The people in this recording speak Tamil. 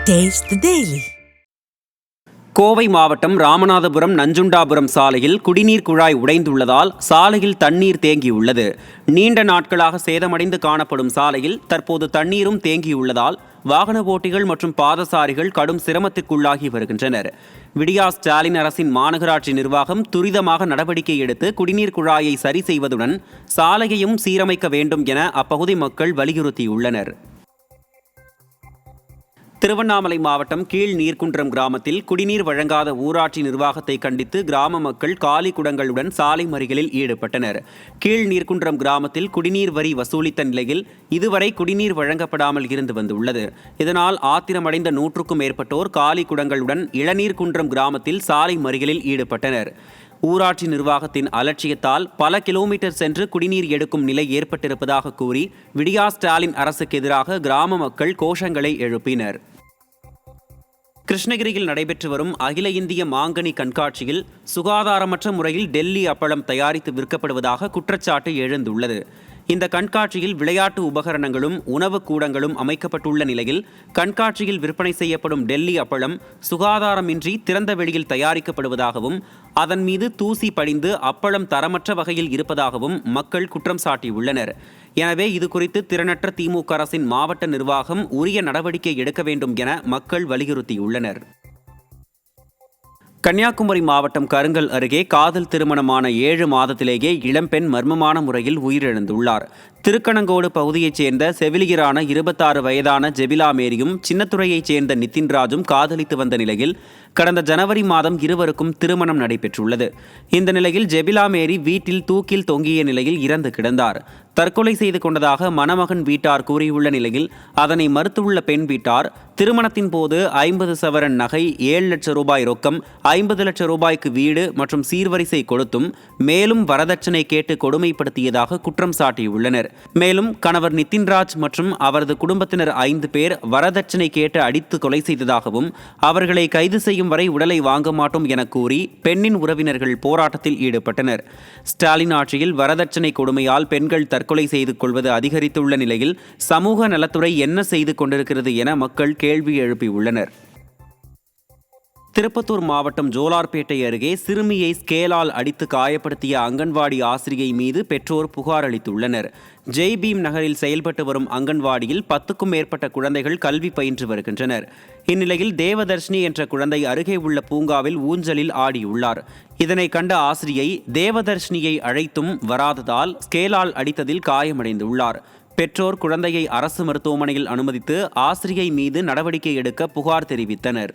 Taste the Daily. கோவை மாவட்டம் ராமநாதபுரம் நஞ்சுண்டாபுரம் சாலையில் குடிநீர் குழாய் உடைந்துள்ளதால் சாலையில் தண்ணீர் தேங்கியுள்ளது. நீண்ட நாட்களாக சேதமடைந்து காணப்படும் சாலையில் தற்போது தண்ணீரும் தேங்கியுள்ளதால் வாகன ஓட்டிகள் மற்றும் பாதசாரிகள் கடும் சிரமத்திற்குள்ளாகி வருகின்றனர். விடியா ஸ்டாலின் அரசின் மாநகராட்சி நிர்வாகம் துரிதமாக நடவடிக்கை எடுத்து குடிநீர் குழாயை சரி செய்வதுடன் சாலையையும் சீரமைக்க வேண்டும் என அப்பகுதி மக்கள் வலியுறுத்தியுள்ளனர். திருவண்ணாமலை மாவட்டம் கீழ் நீர்குன்றம் கிராமத்தில் குடிநீர் வழங்காத ஊராட்சி நிர்வாகத்தை கண்டித்து கிராம மக்கள் காலி குடங்களுடன் சாலை மறியலில் ஈடுபட்டனர். கீழ் நீர்குன்றம் கிராமத்தில் குடிநீர் வரி வசூலித்த நிலையில் இதுவரை குடிநீர் வழங்கப்படாமல் இருந்து வந்துள்ளது. இதனால் ஆத்திரமடைந்த 100க்கும் மேற்பட்டோர் காலி குடங்களுடன் இளநீர்குன்றம் கிராமத்தில் சாலை மறியலில் ஈடுபட்டனர். ஊராட்சி நிர்வாகத்தின் அலட்சியத்தால் பல கிலோமீட்டர் சென்று குடிநீர் எடுக்கும் நிலை ஏற்பட்டிருப்பதாக கூறி விடியா ஸ்டாலின் அரசுக்கு எதிராக கிராம மக்கள் கோஷங்களை எழுப்பினர். கிருஷ்ணகிரியில் நடைபெற்று வரும் அகில இந்திய மாங்கனி கண்காட்சியில் சுகாதாரமற்ற முறையில் டெல்லி அப்பளம் தயாரித்து விற்கப்படுவதாக குற்றச்சாட்டு எழுந்துள்ளது. இந்த கண்காட்சியில் விளையாட்டு உபகரணங்களும் உணவு கூடங்களும் அமைக்கப்பட்டுள்ள நிலையில் கண்காட்சியில் விற்பனை செய்யப்படும் டெல்லி அப்பளம் சுகாதாரமின்றி திறந்த வெளியில் தயாரிக்கப்படுவதாகவும் அதன் மீது தூசி படிந்து அப்பளம் தரமற்ற வகையில் இருப்பதாகவும் மக்கள் குற்றம் சாட்டியுள்ளனர். எனவே இதுகுறித்து திறனற்ற திமுக அரசின் மாவட்ட நிர்வாகம் உரிய நடவடிக்கை எடுக்க வேண்டும் என மக்கள் வலியுறுத்தியுள்ளனர். கன்னியாகுமரி மாவட்டம் கருங்கல் அருகே காதல் திருமணமான 7 மாதத்திலேயே இளம்பெண் மர்மமான முறையில் உயிரிழந்துள்ளார். திருக்கணங்கோடு பகுதியைச் சேர்ந்த செவிலியரான 26 வயதான ஜெபிலா மேரியும் சின்னத்துறையைச் சேர்ந்த நிதின்ராஜும் காதலித்து வந்த நிலையில் கடந்த ஜனவரி மாதம் இருவருக்கும் திருமணம் நடைபெற்றுள்ளது. இந்த நிலையில் ஜெபிலா மேரி வீட்டில் தூக்கில் தொங்கிய நிலையில் இறந்து கிடந்தார். தற்கொலை செய்து கொண்டதாக மணமகன் வீட்டார் கூறியுள்ள நிலையில் அதனை மறுத்துள்ள பெண் வீட்டார் திருமணத்தின் போது 50 சவரன் நகை, 7 லட்சம் ரூபாய் ரொக்கம், 50 லட்சம் ரூபாய்க்கு வீடு மற்றும் சீர்வரிசை கொடுத்தும் மேலும் வரதட்சணை கேட்டு கொடுமைப்படுத்தியதாக குற்றம் சாட்டியுள்ளனர். மேலும் கணவர் நிதின்ராஜ் மற்றும் அவரது குடும்பத்தினர் 5 பேர் வரதட்சணை கேட்டு அடித்து கொலை செய்ததாகவும் அவர்களை கைது செய்யும் வரை உடலை வாங்க மாட்டோம் என கூறி பெண்ணின் உறவினர்கள் போராட்டத்தில் ஈடுபட்டனர். ஸ்டாலின் ஆட்சியில் வரதட்சணை கொடுமையால் பெண்கள் தற்கொலை செய்து கொள்வது அதிகரித்துள்ள நிலையில் சமூக நலத்துறை என்ன செய்து கொண்டிருக்கிறது என மக்கள் கேள்வி எழுப்பியுள்ளனர். திருப்பத்தூர் மாவட்டம் ஜோலார்பேட்டை அருகே சிறுமியை ஸ்கேலால் அடித்து காயப்படுத்திய அங்கன்வாடி ஆசிரியை மீது பெற்றோர் புகார் அளித்துள்ளனர். ஜெய்பீம் நகரில் செயல்பட்டு வரும் அங்கன்வாடியில் 10க்கும் மேற்பட்ட குழந்தைகள் கல்வி பயின்று வருகின்றனர். இந்நிலையில் தேவதர்ஷினி என்ற குழந்தை அருகே உள்ள பூங்காவில் ஊஞ்சலில் ஆடியுள்ளார். இதனை கண்ட ஆசிரியை தேவதர்ஷினியை அழைத்தும் வராததால் ஸ்கேலால் அடித்ததில் காயமடைந்துள்ளார். பெற்றோர் குழந்தையை அரசு மருத்துவமனையில் அனுமதித்து ஆசிரியை மீது நடவடிக்கை எடுக்க புகார் தெரிவித்தனர்.